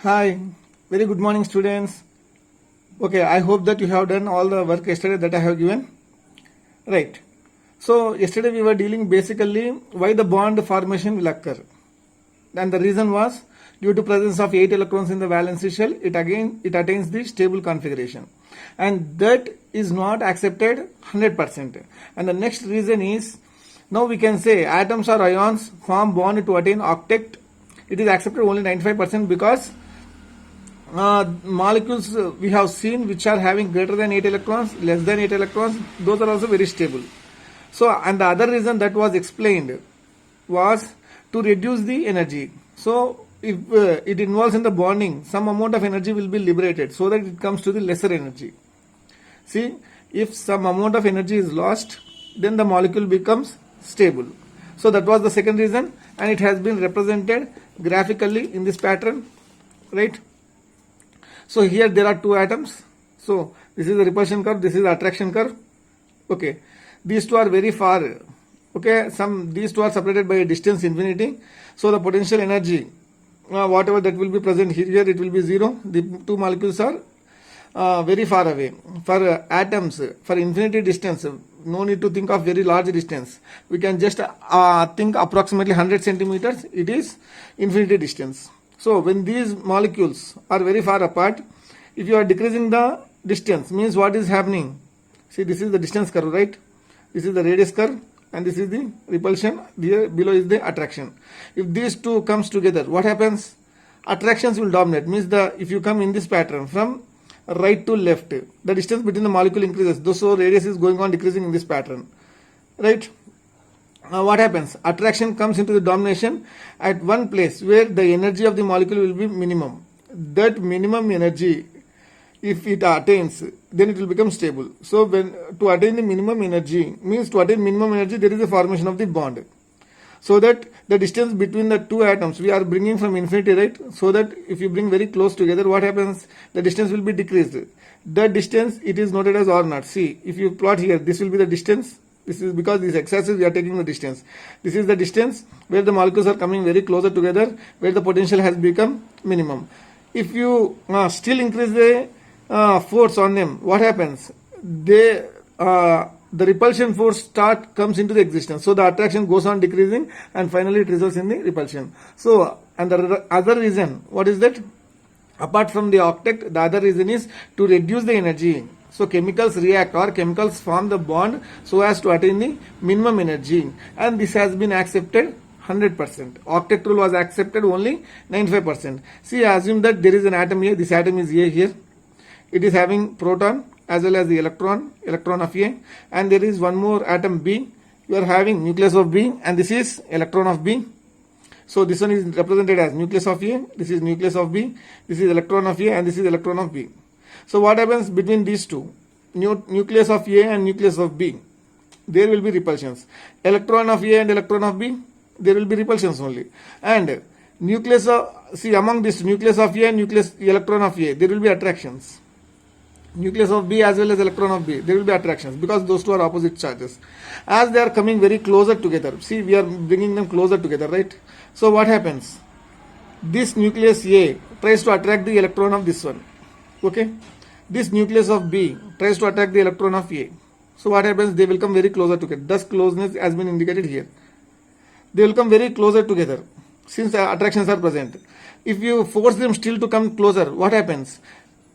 Hi, very good morning, students. Okay, I hope that you have done all the work yesterday that I have given. Right. So, yesterday we were dealing basically why the bond formation will occur. And the reason was due to presence of 8 electrons in the valence shell, it attains the stable configuration. And that is not accepted 100%. And the next reason is, now we can say atoms or ions form bond to attain octet. It is accepted only 95% because molecules we have seen which are having greater than 8 electrons, less than 8 electrons, those are also very stable. So, and the other reason that was explained was to reduce the energy. So, if it involves in the bonding, some amount of energy will be liberated so that it comes to the lesser energy. See, if some amount of energy is lost, then the molecule becomes stable. So, that was the second reason, and it has been represented graphically in this pattern, right? So here there are two atoms. So this is the repulsion curve, this is the attraction curve. Okay, these two are very far. Okay, these two are separated by a distance infinity. So the potential energy, whatever that will be present here, it will be zero. The two molecules are very far away. For atoms, for infinity distance, no need to think of very large distance. We can just think approximately 100 centimeters. It is infinity distance. So when these molecules are very far apart, if you are decreasing the distance, means what is happening? See, this is the distance curve, right? This is the radius curve and this is the repulsion. Here below is the attraction. If these two comes together, what happens? Attractions will dominate. Means if you come in this pattern from right to left, the distance between the molecule increases. So radius is going on decreasing in this pattern, right? What happens? Attraction comes into the domination at one place where the energy of the molecule will be minimum. That minimum energy, if it attains, then it will become stable. So when to attain the minimum energy, means to attain minimum energy, there is a formation of the bond. So that the distance between the two atoms we are bringing from infinity, right? So that if you bring very close together, what happens? The distance will be decreased. That distance, it is noted as R naught. See, if you plot here, this will be the distance. This is because this x-axis we are taking the distance. This is the distance where the molecules are coming very closer together, where the potential has become minimum. If you still increase the force on them, what happens? The repulsion force comes into the existence. So the attraction goes on decreasing and finally it results in the repulsion. So, and the other reason, what is that? Apart from the octet, the other reason is to reduce the energy. So chemicals react or chemicals form the bond so as to attain the minimum energy, and this has been accepted 100%. Octet rule was accepted only 95%. See, assume that there is an atom here. This atom is A here. It is having proton as well as the electron of A, and there is one more atom B. You are having nucleus of B, and this is electron of B. So this one is represented as nucleus of A. This is nucleus of B. This is electron of A, and this is electron of B. So what happens between these two? Nucleus of A and nucleus of B, there will be repulsions. Electron of A and electron of B, there will be repulsions only. And nucleus of, see, among this nucleus of A and electron of A, there will be attractions. Nucleus of B as well as electron of B, there will be attractions because those two are opposite charges. As they are coming very closer together, see, we are bringing them closer together, right? So what happens? This nucleus A tries to attract the electron of this one. Okay, this nucleus of B tries to attract the electron of A. So what happens? They will come very closer together. Thus closeness has been indicated here. They will come very closer together since the attractions are present. If you force them still to come closer, what happens?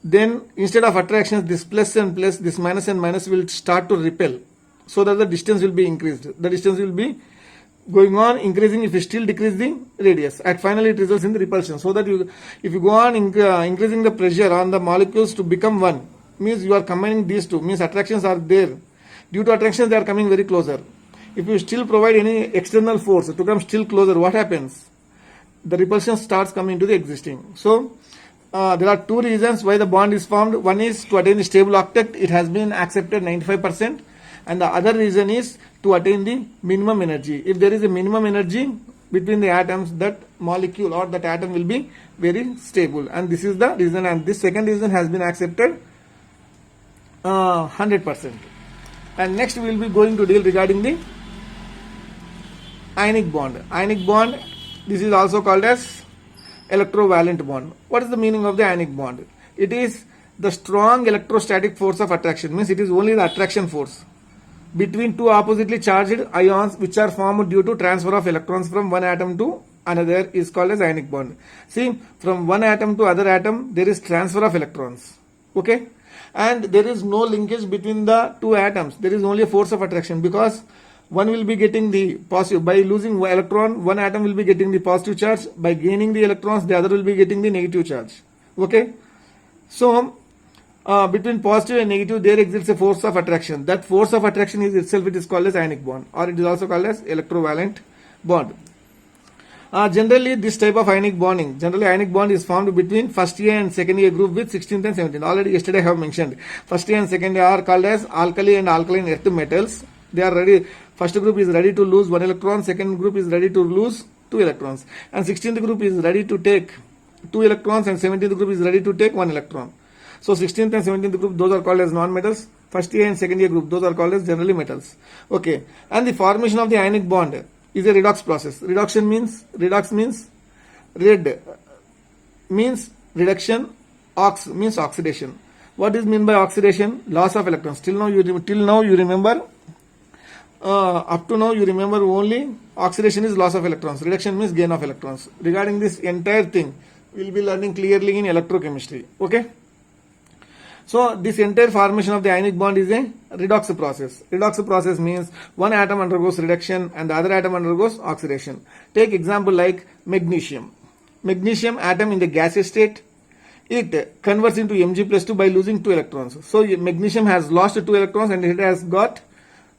Then instead of attractions, this plus and plus, this minus and minus will start to repel, so that the distance will be increased. The distance will be going on increasing if you still decrease the radius, and finally it results in the repulsion. So that if you go on increasing the pressure on the molecules to become one, means you are combining these two, means attractions are there. Due to attractions they are coming very closer. If you still provide any external force to come still closer, what happens? The repulsion starts coming to the existing. So there are two reasons why the bond is formed. One is to attain the stable octet. It has been accepted 95%. And the other reason is to attain the minimum energy. If there is a minimum energy between the atoms, that molecule or that atom will be very stable. And this is the reason. And this second reason has been accepted 100%. And next we will be going to deal regarding the ionic bond. Ionic bond, this is also called as electrovalent bond. What is the meaning of the ionic bond? It is the strong electrostatic force of attraction, means it is only the attraction force between two oppositely charged ions which are formed due to transfer of electrons from one atom to another is called as ionic bond. See, from one atom to other atom there is transfer of electrons, okay, and there is no linkage between the two atoms. There is only a force of attraction, because one will be getting the positive. By losing one electron, one atom will be getting the positive charge. By gaining the electrons, the other will be getting the negative charge, okay. So between positive and negative there exists a force of attraction. That force of attraction is itself, it is called as ionic bond, or it is also called as electrovalent bond. Generally this type of ionic bonding, generally ionic bond is formed between first A and second A group with 16th and 17th. Already yesterday I have mentioned first A and second A are called as alkali and alkaline earth metals. They are ready, first group is ready to lose one electron, second group is ready to lose two electrons, and 16th group is ready to take two electrons, and 17th group is ready to take one electron. So 16th and 17th group, those are called as non-metals. First A and second A group, those are called as generally metals. Okay, and the formation of the ionic bond is a redox process. Redox means red means reduction, ox means oxidation. What is mean by oxidation? Loss of electrons. Till now you remember, up to now you remember only oxidation is loss of electrons, reduction means gain of electrons. Regarding this entire thing we will be learning clearly in electrochemistry, okay. So this entire formation of the ionic bond is a redox process. Redox process means one atom undergoes reduction and the other atom undergoes oxidation. Take example like magnesium. Magnesium atom in the gaseous state, it converts into Mg+2 by losing two electrons. So magnesium has lost two electrons and it has got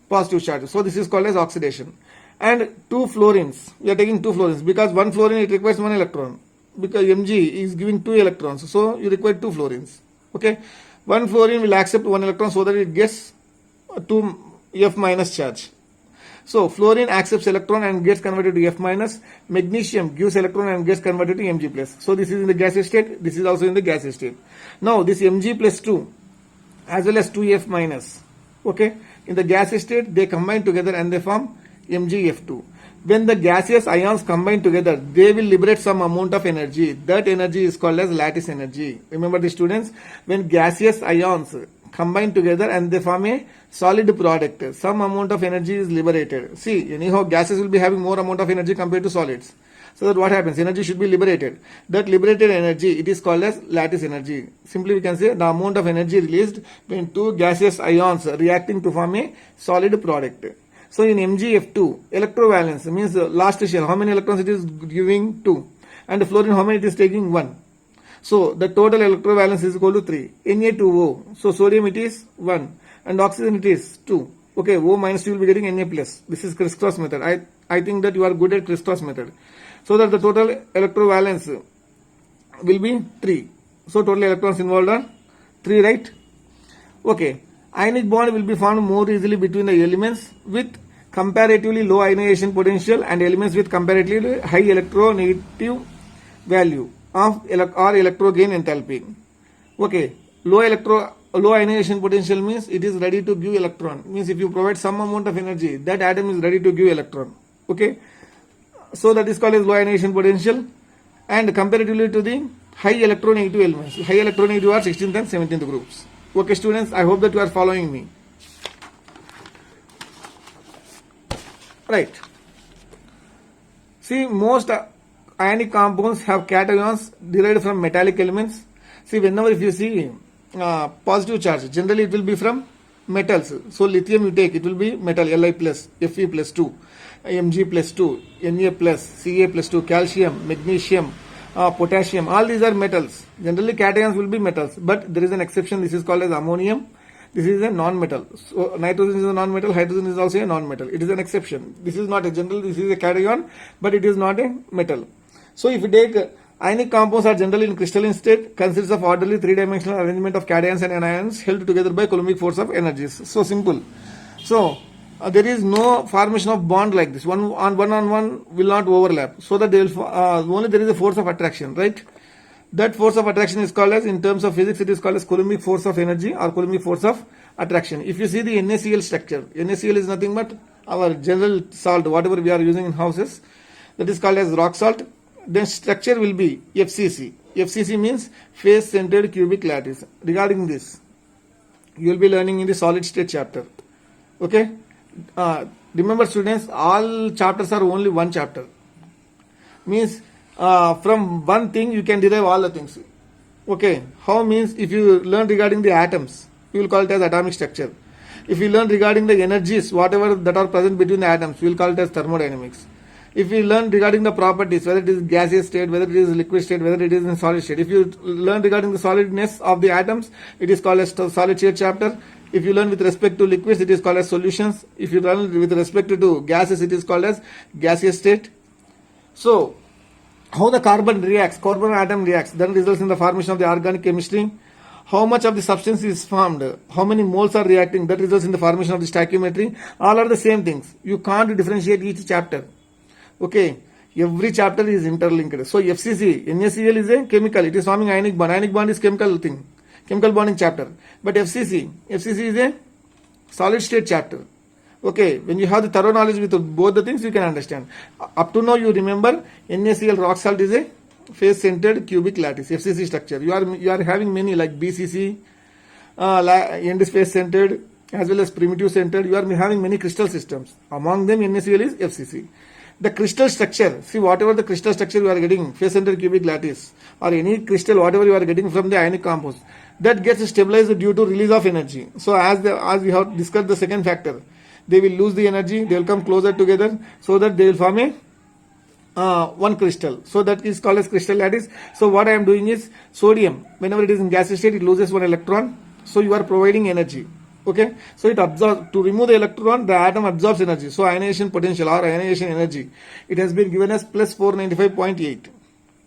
positive charge. So this is called as oxidation. And two fluorines, we are taking two fluorines because one fluorine it requires one electron, because Mg is giving two electrons, so you require two fluorines, okay. One fluorine will accept one electron so that it gets 2 F minus charge. So fluorine accepts electron and gets converted to F minus. Magnesium gives electron and gets converted to Mg plus. So this is in the gaseous state. This is also in the gaseous state. Now this Mg plus 2 as well as 2F minus, okay, in the gaseous state they combine together and they form MgF2. When the gaseous ions combine together, they will liberate some amount of energy. That energy is called as lattice energy. Remember the students, when gaseous ions combine together and they form a solid product, some amount of energy is liberated. See, anyhow gases will be having more amount of energy compared to solids. So that what happens? Energy should be liberated. That liberated energy, it is called as lattice energy. Simply we can say the amount of energy released when two gaseous ions reacting to form a solid product. So in MgF2, electrovalence means last shell, how many electrons it is giving? 2. And fluorine, how many it is taking? 1. So the total electrovalence is equal to 3. Na2O. So sodium it is 1. And oxygen it is 2. Okay, O minus you will be getting Na plus. This is crisscross method. I think that you are good at crisscross method. So that the total electrovalence will be 3. So total electrons involved are 3, right? Okay. Ionic bond will be formed more easily between the elements with comparatively low ionization potential and elements with comparatively high electronegative value of or electro gain enthalpy. Okay, low ionization potential means it is ready to give electron. Means if you provide some amount of energy, that atom is ready to give electron. Okay, so that is called as low ionization potential, and comparatively to the high electronegative elements. High electronegative are 16th and 17th groups. Okay, students, I hope that you are following me. Right. See, most ionic compounds have cations derived from metallic elements. See, whenever if you see positive charge, generally it will be from metals. So lithium you take, it will be metal, Li plus, Fe plus 2, Mg plus 2, Na plus, Ca plus 2, calcium, magnesium, potassium, all these are metals. Generally cations will be metals, but there is an exception. This is called as ammonium. This is a non-metal. So nitrogen is a non-metal, hydrogen is also a non-metal. It is an exception. This is not a general, this is a cation, but it is not a metal. So if you take ionic compounds are generally in crystalline state, consists of orderly three-dimensional arrangement of cations and anions held together by Coulombic force of energies. So simple. So there is no formation of bond like this. One on one will not overlap. So that there will only there is a force of attraction, right? That force of attraction is called as, in terms of physics, it is called as Coulombic force of energy or Coulombic force of attraction. If you see the NaCl structure, NaCl is nothing but our general salt, whatever we are using in houses, that is called as rock salt. then structure will be FCC. FCC means face centered cubic lattice. Regarding this, you will be learning in the solid state chapter. Okay. Remember students, all chapters are only one chapter. Means from one thing you can derive all the things. Okay. How means if you learn regarding the atoms, you will call it as atomic structure. If you learn regarding the energies, whatever that are present between the atoms, we will call it as thermodynamics. If we learn regarding the properties, whether it is gaseous state, whether it is liquid state, whether it is in solid state. If you learn regarding the solidness of the atoms, it is called as solid state chapter. If you learn with respect to liquids, it is called as solutions. If you learn with respect to gases, it is called as gaseous state. So, how the carbon atom reacts, then results in the formation of the organic chemistry. How much of the substance is formed, how many moles are reacting, that results in the formation of the stoichiometry. All are the same things. You can't differentiate each chapter. Okay, every chapter is interlinked. So FCC, NaCl is a chemical. It is forming ionic bond. Ionic bond is chemical thing, chemical bonding chapter. But FCC is a solid state chapter. Okay, when you have the thorough knowledge with both the things, you can understand. Up to now, you remember NaCl rock salt is a face-centered cubic lattice, FCC structure. You are having many like BCC, end face-centered, as well as primitive centered. You are having many crystal systems. Among them, NaCl is FCC. The crystal structure, see whatever the crystal structure you are getting, face-centered cubic lattice, or any crystal, whatever you are getting from the ionic compounds, that gets stabilized due to release of energy. So as we have discussed the second factor, they will lose the energy, they will come closer together so that they will form a one crystal. So that is called as crystal lattice. So what I am doing is sodium, whenever it is in gaseous state, it loses one electron. So you are providing energy. Okay, so it absorbs, to remove the electron, the atom absorbs energy. So ionization potential or ionization energy, it has been given as plus 495.8.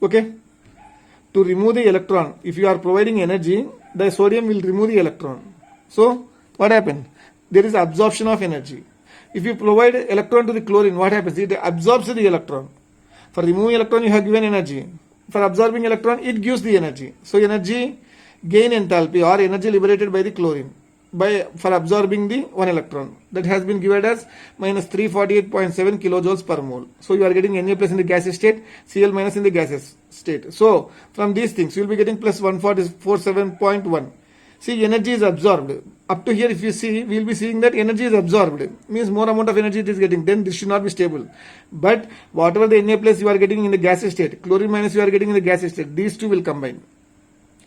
Okay, to remove the electron, if you are providing energy, the sodium will remove the electron. So what happened? There is absorption of energy. If you provide electron to the chlorine, what happens? It absorbs the electron. For removing electron, you have given energy. For absorbing electron, it gives the energy. So energy gain enthalpy or energy liberated by the chlorine for absorbing the one electron, that has been given as minus 348.7 kilojoules per mole. So you are getting Na plus in the gaseous state, Cl minus in the gaseous state. So from these things, you will be getting plus 147.1. See, energy is absorbed. Up to here, if you see, we will be seeing that energy is absorbed. Means more amount of energy it is getting. Then this should not be stable. But whatever the Na plus you are getting in the gaseous state, chlorine minus you are getting in the gaseous state, these two will combine.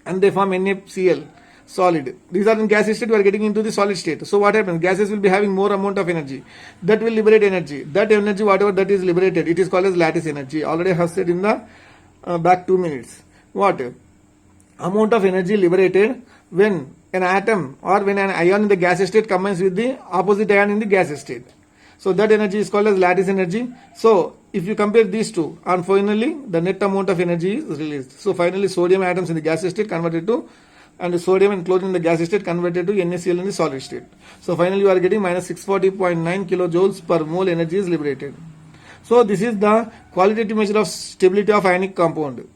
And they form NaCl. Solid. These are in gaseous state, we are getting into the solid state. So what happens? Gases will be having more amount of energy. That will liberate energy. That energy, whatever that is liberated, it is called as lattice energy. Already I have said in the back 2 minutes. What? Amount of energy liberated when an atom or when an ion in the gaseous state combines with the opposite ion in the gaseous state. So that energy is called as lattice energy. So if you compare these two, and finally the net amount of energy is released. So finally sodium atoms in the gaseous state converted to, and the sodium and chlorine in the gaseous state converted to NaCl in the solid state. So finally you are getting minus 640.9 kilojoules per mole energy is liberated. So this is the qualitative measure of stability of ionic compound.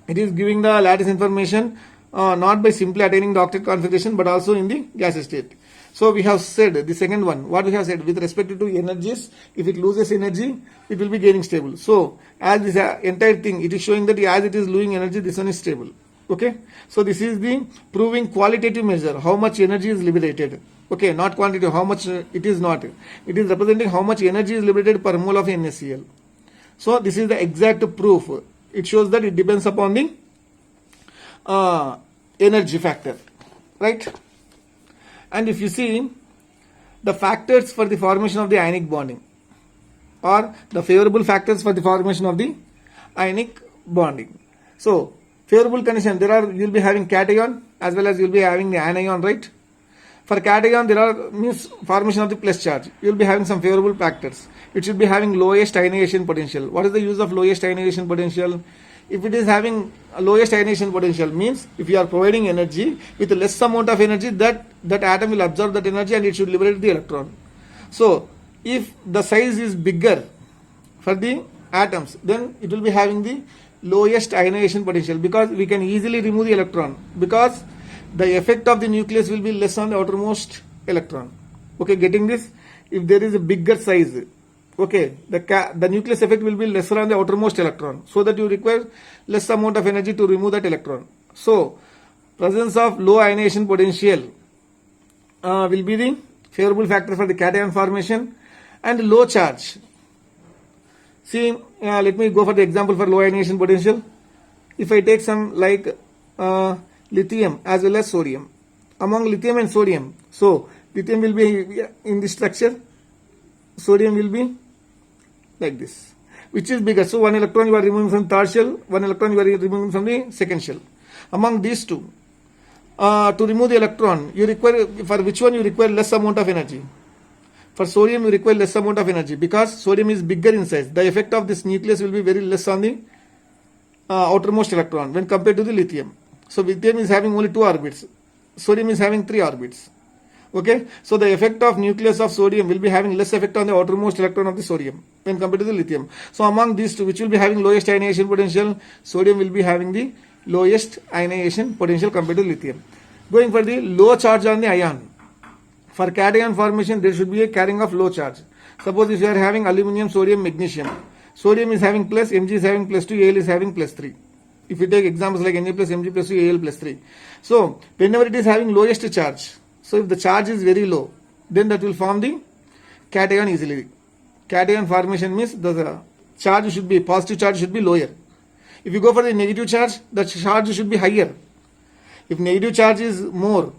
It is giving the lattice information not by simply attaining the octet configuration but also in the gaseous state. So we have said the second one, what we have said with respect to energies, if it loses energy, it will be gaining stable. So as this entire thing, it is showing that as it is losing energy, this one is stable. Okay, so this is the proving qualitative measure, how much energy is liberated. Okay, not quantitative, how much it is not. It is representing how much energy is liberated per mole of NaCl. So this is the exact proof. It shows that it depends upon the energy factor, right? And if you see the factors for the formation of the ionic bonding, or the favorable factors for the formation of the ionic bonding. So favorable condition, you will be having cation as well as you will be having the anion, right? For cation, there are means formation of the plus charge. You will be having some favorable factors. It should be having lowest ionization potential. What is the use of lowest ionization potential? If it is having a lowest ionization potential, means if you are providing energy with a less amount of energy, that atom will absorb that energy and it should liberate the electron. So if the size is bigger for the atoms, then it will be having the lowest ionization potential, because we can easily remove the electron, because the effect of the nucleus will be less on the outermost electron. Okay, getting this? If there is a bigger size, Okay, the nucleus effect will be lesser on the outermost electron, so that you require less amount of energy to remove that electron. So, presence of low ionization potential will be the favorable factor for the cation formation, and low charge. See, let me go for the example for low ionization potential. If I take some like lithium as well as sodium, among lithium and sodium, so lithium will be in this structure, sodium will be like this. Which is bigger? So one electron you are removing from third shell, one electron you are removing from the second shell. Among these two, to remove the electron, you require, for which one you require less amount of energy? For sodium you require less amount of energy because sodium is bigger in size. The effect of this nucleus will be very less on the outermost electron when compared to the lithium. So lithium is having only 2 orbits, sodium is having 3 orbits. Okay, so the effect of nucleus of sodium will be having less effect on the outermost electron of the sodium when compared to the lithium. So among these two, which will be having lowest ionization potential, sodium will be having the lowest ionization potential compared to lithium. Going for the low charge on the ion. For cation formation, there should be a carrying of low charge. Suppose if you are having aluminum, sodium, magnesium, sodium is having plus, Mg is having plus 2, Al is having plus 3. If you take examples like Na plus Mg plus 2, Al plus 3. So whenever it is having lowest charge, so if the charge is very low, then that will form the cation easily. Cation formation means the charge should be, positive charge should be lower. If you go for the negative charge, the charge should be higher. If negative charge is more,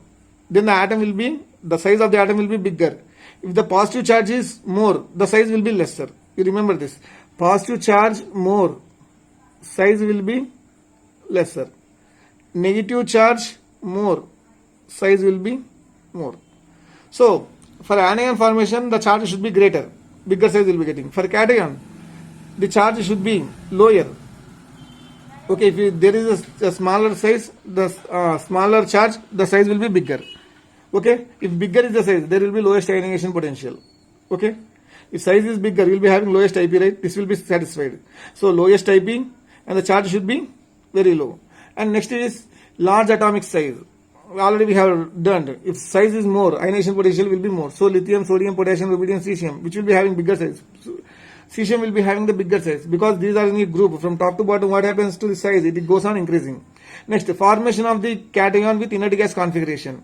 then the atom will be, the size of the atom will be bigger. If the positive charge is more, the size will be lesser. You remember this. Positive charge more, size will be lesser. Negative charge more, size will be more. So, for anion formation, the charge should be greater. Bigger size will be getting. For cation, the charge should be lower. Okay, if there is a smaller size, the smaller charge, the size will be bigger. Okay, if bigger is the size, there will be lowest ionization potential. Okay, if size is bigger, you will be having lowest IP, right? This will be satisfied. So lowest IP and the charge should be very low. And next is large atomic size. Already we have done. If size is more, ionization potential will be more. So lithium, sodium, potassium, rubidium, cesium, which will be having bigger size. So, cesium will be having the bigger size because these are in a group from top to bottom. What happens to the size? It goes on increasing. Next, formation of the cation with inert gas configuration.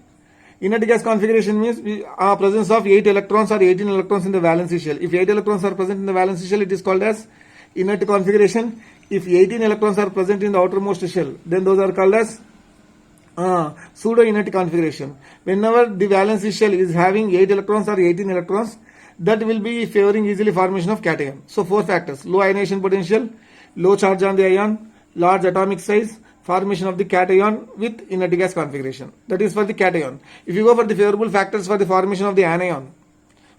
Inert gas configuration means presence of 8 electrons or 18 electrons in the valency shell. If 8 electrons are present in the valency shell, it is called as inert configuration. If 18 electrons are present in the outermost shell, then those are called as pseudo inert configuration. Whenever the valency shell is having 8 electrons or 18 electrons, that will be favoring easily formation of cation. So 4 factors: low ionization potential, low charge on the ion, large atomic size, formation of the cation with inert gas configuration. That is for the cation. If you go for the favorable factors for the formation of the anion,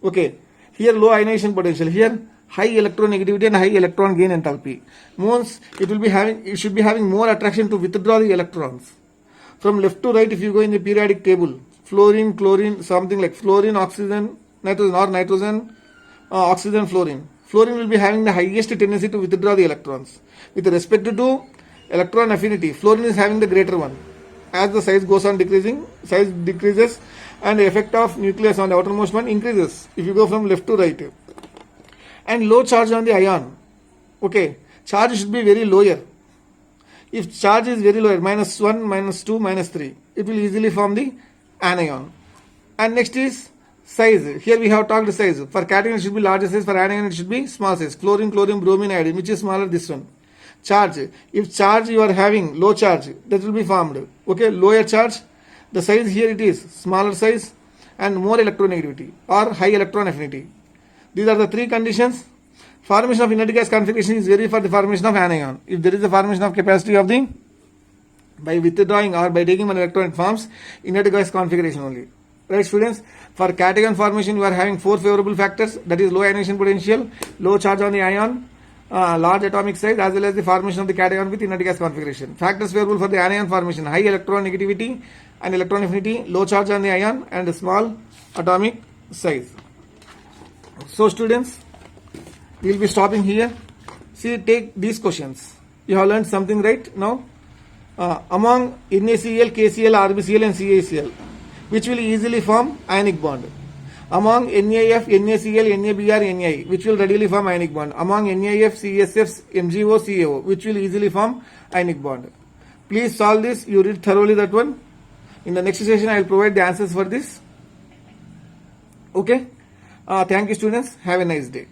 okay, here low ionization potential, here high electronegativity and high electron gain enthalpy. Means it should be having more attraction to withdraw the electrons. From left to right, if you go in the periodic table, fluorine, chlorine, something like fluorine, oxygen, nitrogen, or nitrogen, oxygen, fluorine. Fluorine will be having the highest tendency to withdraw the electrons. With respect to electron affinity, fluorine is having the greater one. As the size goes on decreasing, size decreases and the effect of nucleus on the outermost one increases if you go from left to right. And low charge on the ion. Okay, charge should be very lower. If charge is very lower, -1, -2, -3, it will easily form the anion. And next is size. Here we have talked size. For cation it should be larger size, for anion it should be small size. Chlorine, chlorine, bromine, iodine, which is smaller, this one. Charge. If charge you are having low charge, that will be formed. Okay, lower charge, the size here it is smaller size and more electronegativity or high electron affinity. These are the 3 conditions. Formation of inert gas configuration is very for the formation of anion. If there is a formation of capacity of the, by withdrawing or by taking one electron, it forms inert gas configuration only. Right, students? For cation formation, you are having 4 favorable factors. That is low ionization potential, low charge on the ion, large atomic size, as well as the formation of the cation with inert gas configuration. Factors favorable for the anion formation: high electron negativity and electron affinity, low charge on the ion, and small atomic size. So students, we will be stopping here. See, take these questions. You have learned something right now. Among NaCl, KCl, RbCl and CaCl, which will easily form ionic bond? among NAF, NaCl, NaBr, Ni, which will readily form ionic bond, among NAF, CSF, MgO, CaO, which will easily form ionic bond. Please solve this. You read thoroughly that one. In the next session, I will provide the answers for this. Okay. Thank you, students. Have a nice day.